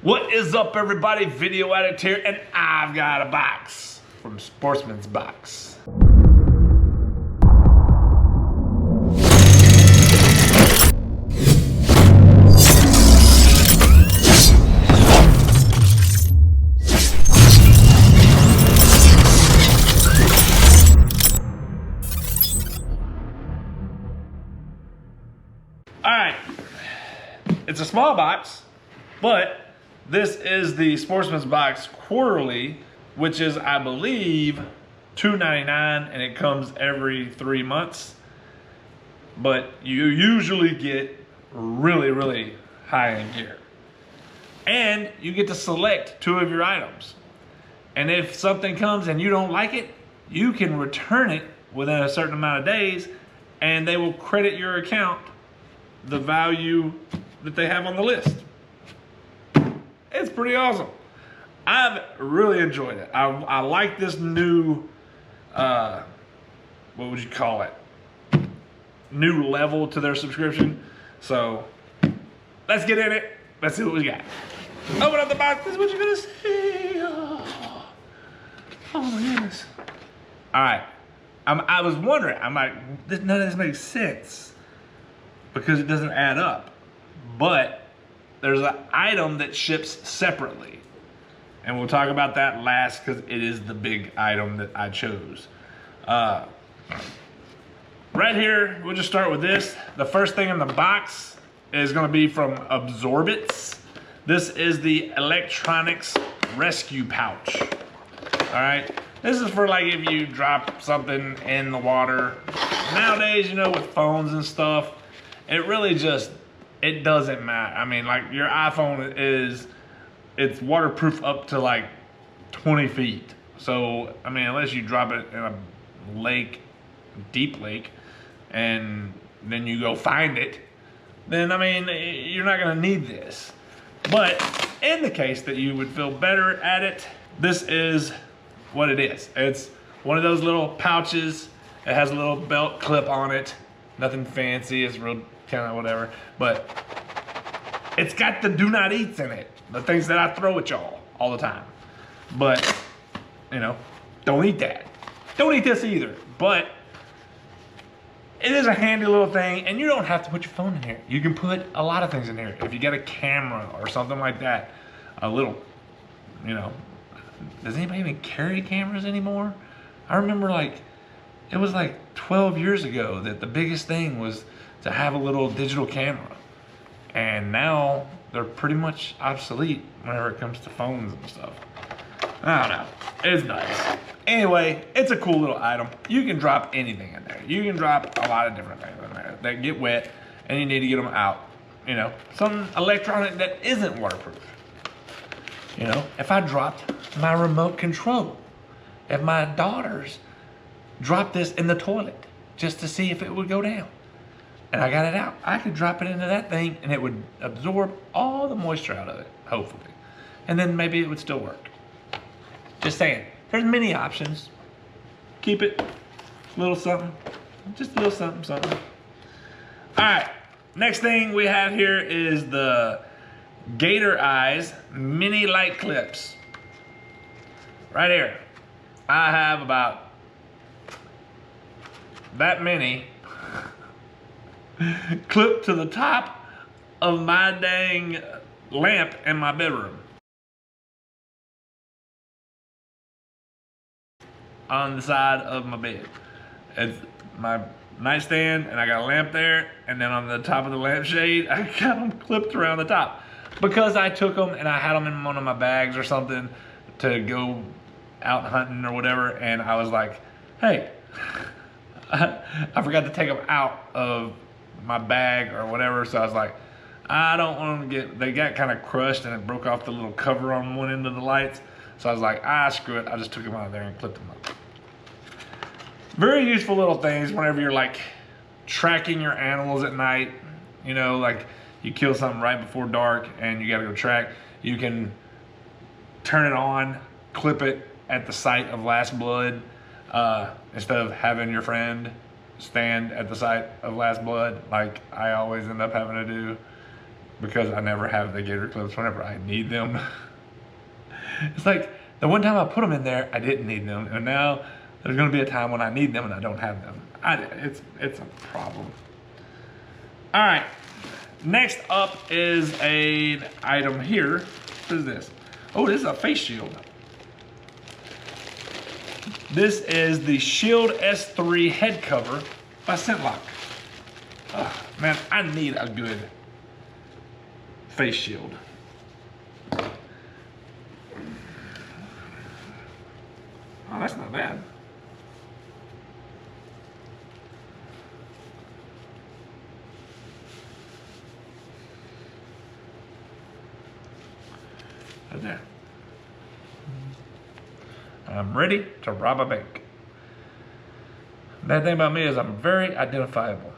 What is up, everybody? Video Addict here, and I've got a box from Sportsman's Box. All right, it's a small box, but this is the Sportsman's Box quarterly, which is, I believe, $2.99, and it comes every 3 months. But you usually get really high-end gear. And you get to select 2 of your items. And if something comes and you don't like it, you can return it within a certain amount of days, and they will credit your account the value that they have on the list. It's pretty awesome. I've really enjoyed it. I like this new, what would you call it? New level to their subscription. So let's get in it. Let's see what we got. Open up the box. This is what you're gonna see. Oh my goodness. All right. I was wondering. I'm like, none of this makes sense because it doesn't add up. But there's an item that ships separately. And we'll talk about that last because it is the big item that I chose. Right here, we'll just start with this. The first thing in the box is gonna be from Absorbits. This is the electronics rescue pouch. All right, this is for like if you drop something in the water. Nowadays, you know, with phones and stuff, it really just, it doesn't matter. I mean, like your iPhone it's waterproof up to like 20 feet. So, I mean, unless you drop it in a lake, deep lake, and then you go find it, then I mean, you're not gonna need this. But in the case that you would feel better at it, this is what it is. It's one of those little pouches. It has a little belt clip on it. Nothing fancy, it's real kind of whatever, but it's got the do not eats in it, the things that I throw at y'all all the time. But you know, don't eat that. Don't eat this either. But it is a handy little thing, and you don't have to put your phone in here. You can put a lot of things in here. If you got a camera or something like that, a little, you know, does anybody even carry cameras anymore? I remember like, it was like 12 years ago that the biggest thing was to have a little digital camera. And now they're pretty much obsolete whenever it comes to phones and stuff. I don't know, it's nice. Anyway, it's a cool little item. You can drop anything in there. You can drop a lot of different things in there that get wet and you need to get them out. You know, something electronic that isn't waterproof. You know, if I dropped my remote control, if my daughters dropped this in the toilet just to see if it would go down, and I got it out, I could drop it into that thing and it would absorb all the moisture out of it, hopefully. And then maybe it would still work. Just saying, there's many options. Keep it a little something, just a little something. All right, next thing we have here is the Gator Eyes mini light clips. Right here, I have about that many clipped to the top of my dang lamp in my bedroom. On the side of my bed. It's my nightstand, and I got a lamp there, and then on the top of the lampshade, I got them clipped around the top. Because I took them and I had them in one of my bags or something to go out hunting or whatever, and I was like, hey, I forgot to take them out of my bag or whatever, so I was like, I don't want them to get, they got kind of crushed and it broke off the little cover on one end of the lights, so I was like, screw it, I just took them out of there and clipped them up. Very useful little things whenever you're like tracking your animals at night, you know, like you kill something right before dark and you gotta go track, you can turn it on, clip it at the site of last blood, instead of having your friend stand at the site of last blood like I always end up having to do. because I never have the Gator clips whenever I need them. It's like the one time I put them in there, I didn't need them, and now there's gonna be a time when I need them and I don't have them. It's a problem. All right, next up is an item here. What is this? Oh, this is a face shield. This is the Shield S3 head cover by Scentlock. Oh, man, I need a good face shield. Oh, that's not bad. Right there. I'm ready to rob a bank. Bad thing about me is I'm very identifiable.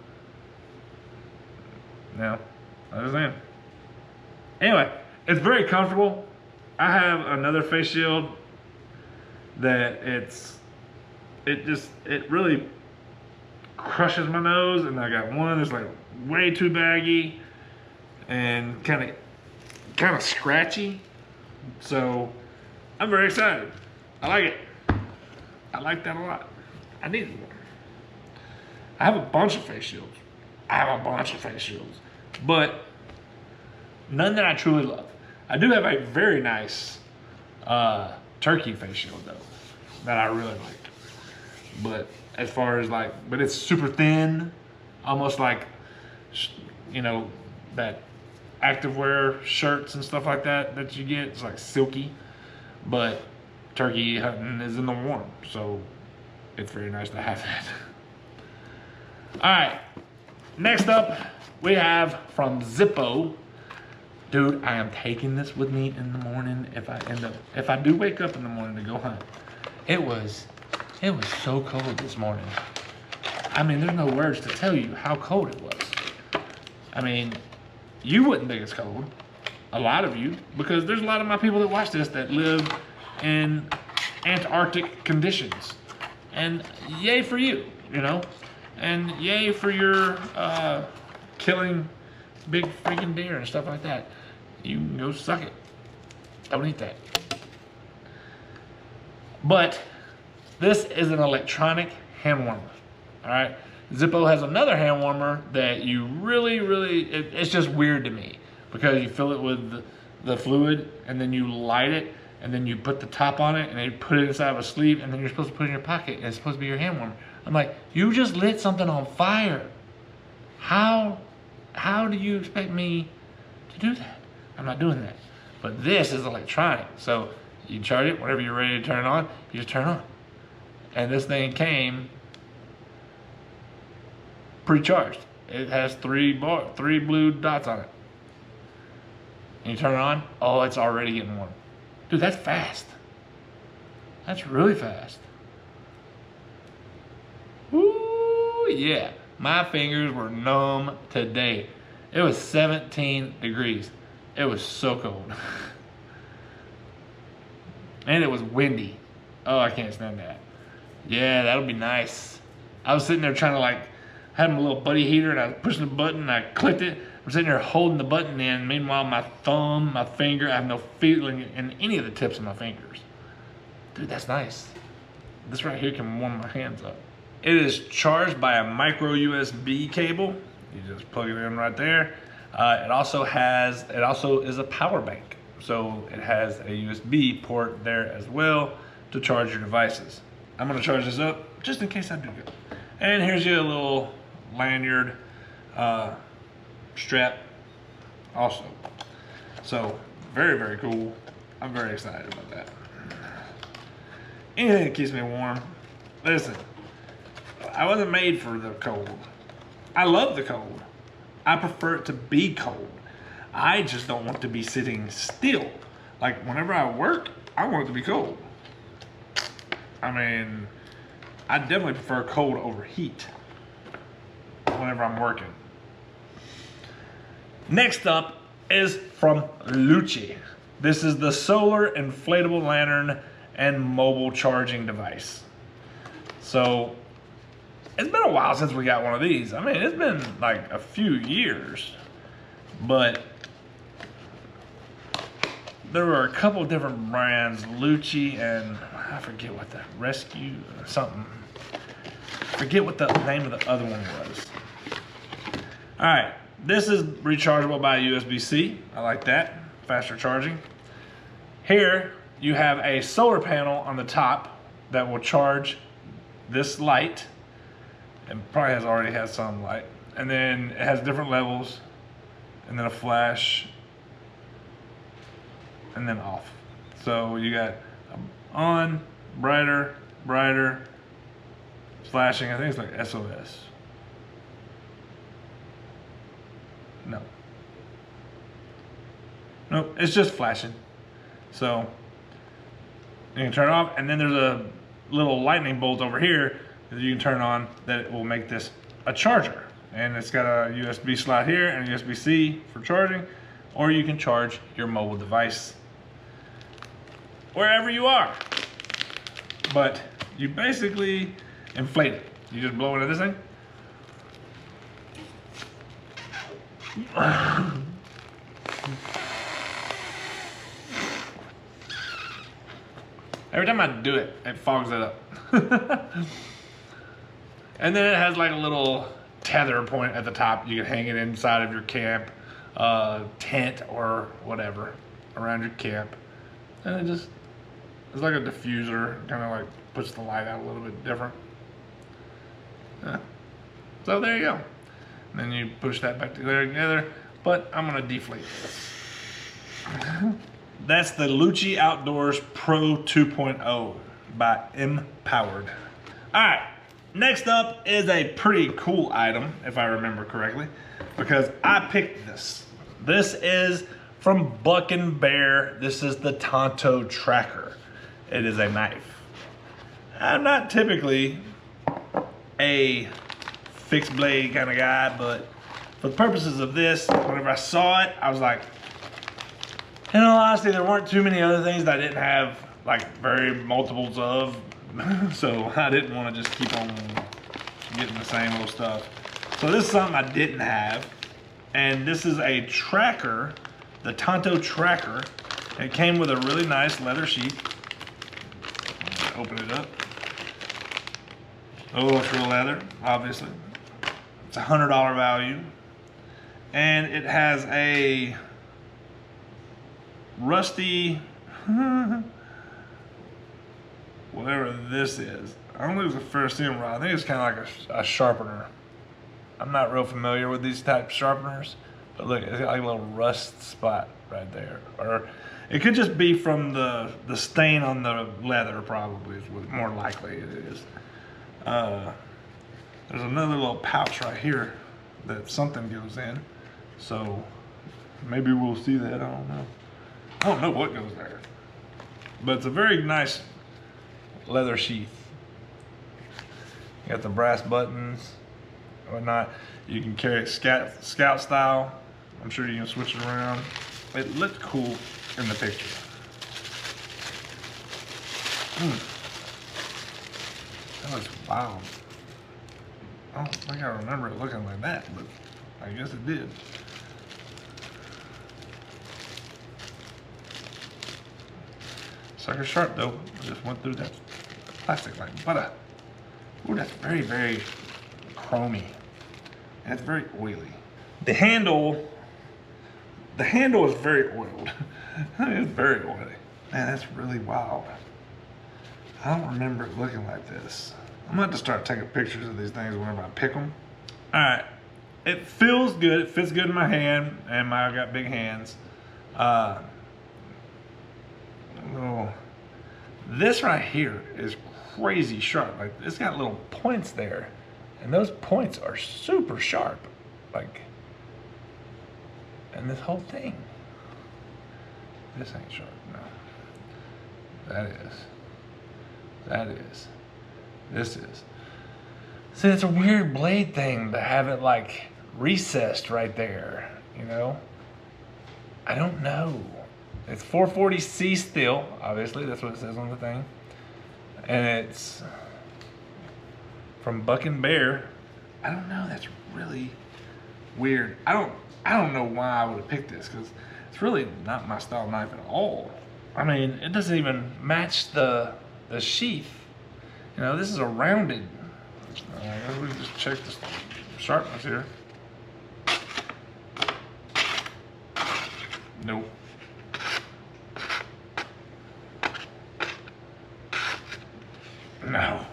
Now, understand. Anyway, it's very comfortable. I have another face shield that it really crushes my nose, and I got one that's like way too baggy and kind of scratchy. So I'm very excited. I like it. I like that a lot. I need one. I have a bunch of face shields. But none that I truly love. I do have a very nice turkey face shield though, that I really like. But as far as but it's super thin, almost like, you know, that activewear shirts and stuff like that you get. It's like silky, but turkey hunting is in the warm, so it's very nice to have that. All right, next up we have from Zippo. Dude, I am taking this with me in the morning if I do wake up in the morning to go hunt. It was so cold this morning. I mean, there's no words to tell you how cold it was. I mean, you wouldn't think it's cold, a lot of you, because there's a lot of my people that watch this that live in Antarctic conditions. And yay for you, you know? And yay for your killing big freaking deer and stuff like that. You can go suck it. Don't eat that. But this is an electronic hand warmer, all right? Zippo has another hand warmer that you really, it's just weird to me because you fill it with the fluid and then you light it and then you put the top on it and then you put it inside of a sleeve and then you're supposed to put it in your pocket and it's supposed to be your hand warmer. I'm like, you just lit something on fire. How do you expect me to do that? I'm not doing that. But this is electronic. So you charge it, whenever you're ready to turn it on, you just turn it on. And this thing came pre-charged. It has three blue dots on it. And you turn it on, oh, it's already getting warm. Dude, that's fast. That's really fast. Woo, yeah. My fingers were numb today. It was 17 degrees. It was so cold. And it was windy. Oh, I can't stand that. Yeah, that'll be nice. I was sitting there trying to had a little buddy heater and I was pushing the button and I clicked it. I'm sitting there holding the button in. Meanwhile, my thumb, my finger, I have no feeling in any of the tips of my fingers. Dude, that's nice. This right here can warm my hands up. It is charged by a micro USB cable. You just plug it in right there. It also is a power bank. So it has a USB port there as well to charge your devices. I'm gonna charge this up just in case I do go. And here's your little lanyard strap also. So very cool. I'm very excited about that. Anything that keeps me warm. Listen, I wasn't made for the cold. I love the cold. I prefer it to be cold. I just don't want to be sitting still. Like whenever I work, I want it to be cold. I mean, I definitely prefer cold over heat whenever I'm working. Next up is from Luchi. This is the solar inflatable lantern and mobile charging device. So it's been a while since we got one of these. I mean, it's been like a few years, but there were a couple different brands, Luchi and I forget what the Rescue something. Forget what the name of the other one was. All right, this is rechargeable by USB-C. I like that, faster charging. Here you have a solar panel on the top that will charge this light, and probably already has some light. And then it has different levels, and then a flash, and then off. So you got on, brighter, brighter, flashing. I think it's like SOS. No. Nope, it's just flashing. So you can turn it off, and then there's a little lightning bolt over here that you can turn on that will make this a charger. And it's got a USB slot here and a USB-C for charging, or you can charge your mobile device wherever you are. But you basically inflate it. You just blow into this thing. Every time I do it, it fogs it up. And then it has like a little tether point at the top. You can hang it inside of your camp tent or whatever around your camp. And it just, it's like a diffuser, kind of like puts the light out a little bit different. Yeah. So there you go. And then you push that back together, but I'm gonna deflate this. That's the Luchi Outdoors Pro 2.0 by Empowered. All right, next up is a pretty cool item, if I remember correctly, because I picked this. This is from Buck and Bear. This is the Tonto Tracker. It is a knife. I'm not typically a fixed blade kind of guy, but for the purposes of this, whenever I saw it, I was like, in all honesty, there weren't too many other things that I didn't have like very multiples of, so I didn't want to just keep on getting the same old stuff. So this is something I didn't have, and this is a tracker, the Tonto Tracker. It came with a really nice leather sheath. Open it up. Oh, it's real leather, obviously. It's a $100 value, and it has a rusty, whatever this is. I don't think it's a ferrocerium rod. I think it's kind of like a sharpener. I'm not real familiar with these type of sharpeners, but look, it's got like a little rust spot right there. Or it could just be from the stain on the leather, probably is what more likely it is. There's another little pouch right here that something goes in. So maybe we'll see that, I don't know. I don't know what goes there, but it's a very nice leather sheath. You got the brass buttons, whatnot. You can carry it scout style. I'm sure you can switch it around. It looked cool in the picture. That was wild. I don't think I remember it looking like that, but I guess it did. Sucker sharp though. I just went through that plastic like butter. Ooh, that's very, very chromy. And it's very oily. The handle is very oiled. It's very oily. Man, that's really wild. I don't remember it looking like this. I'm gonna have to start taking pictures of these things whenever I pick them. All right, it feels good. It fits good in my hand, and I got big hands. This right here is crazy sharp. Like, it's got little points there, and those points are super sharp. Like, and this whole thing. This ain't sharp, no. That is. That is. This is. See, it's a weird blade thing to have it like recessed right there, you know? I don't know. It's 440C steel, obviously, that's what it says on the thing. And it's from Buck and Bear. I don't know, that's really weird. I don't know why I would have picked this, because It's really not my style knife at all. I mean, it doesn't even match the sheath. You know, this is a rounded. Let me just check the sharpness here. Nope. No.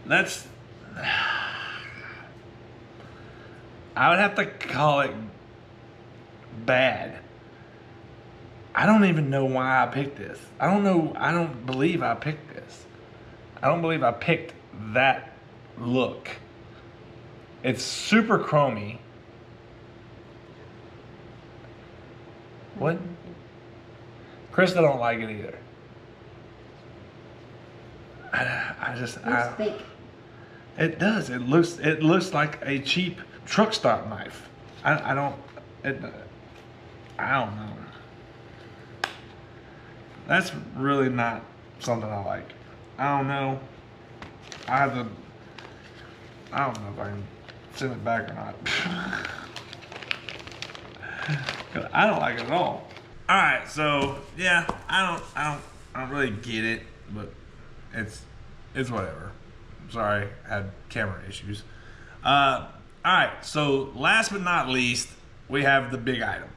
That's... I would have to call it bad. I don't even know why I picked this. I don't believe I picked this. I don't believe I picked that look. It's super chromy. What? Krista don't like it either. It's fake. It does. It looks like a cheap truck stop knife. I don't know. That's really not something I like. I don't know. I don't know if I can send it back or not. I don't like it at all. All right, so yeah, I don't really get it, but it's whatever. I'm sorry, I had camera issues. All right, so last but not least, we have the big item.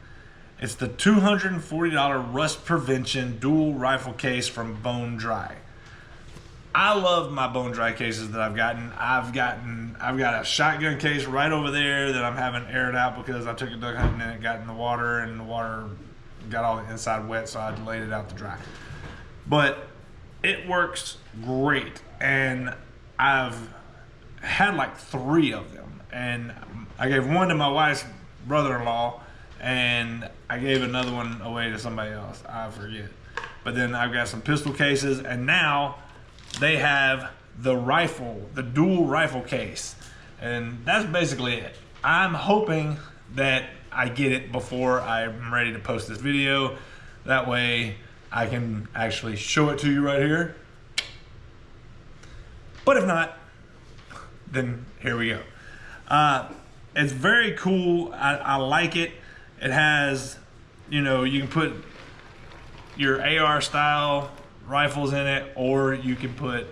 It's the $240 rust prevention dual rifle case from Bone Dry. I love my Bone Dry cases that I've gotten. I've got a shotgun case right over there that I'm having aired out because I took it duck hunting and it got in the water and the water got all the inside wet, so I laid it out to dry. But it works great, and I've had like 3 of them, and I gave one to my wife's brother-in-law, and I gave another one away to somebody else. I forget. But then I've got some pistol cases, and now they have the rifle, the dual rifle case. And that's basically it. I'm hoping that I get it before I'm ready to post this video. That way I can actually show it to you right here. But if not, then here we go. It's very cool. I like it. It has, you know, you can put your AR style rifles in it, or you can put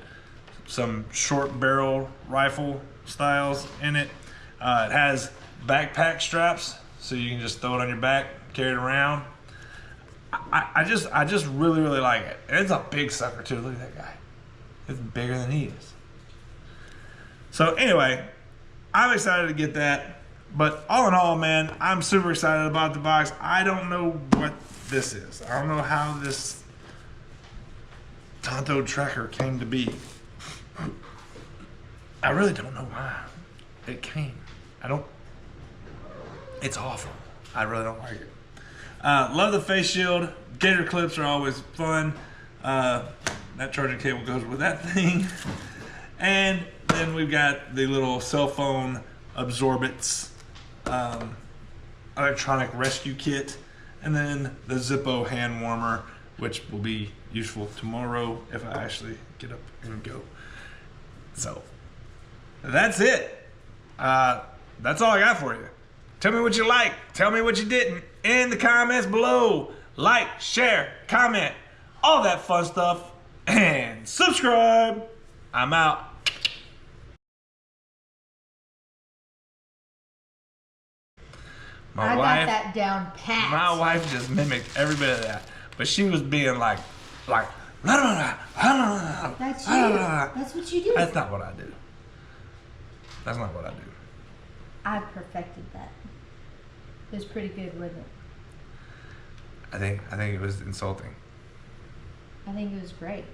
some short barrel rifle styles in it. It has backpack straps, so you can just throw it on your back, carry it around. I just really like it. And it's a big sucker too. Look at that guy. It's bigger than he is. So anyway, I'm excited to get that. But all in all, man, I'm super excited about the box. I don't know what this is. I don't know how this Tonto tracker came to be. I really don't know why it came. It's awful. I really don't like it. Love the face shield. Gator clips are always fun. That charging cable goes with that thing. And then we've got the little cell phone absorbents electronic rescue kit, and then the Zippo hand warmer, which will be useful tomorrow if I actually get up and go. So that's it. That's all I got for you. Tell me what you like. Tell me what you didn't in the comments below. Like, share, comment, all that fun stuff, and subscribe. I'm out. I got that down pat. My wife just mimicked every bit of that, but she was being like, that's you. That's what you do. That's not what I do. That's not what I do. I perfected that. It was pretty good, wasn't it? I think it was insulting. I think it was great.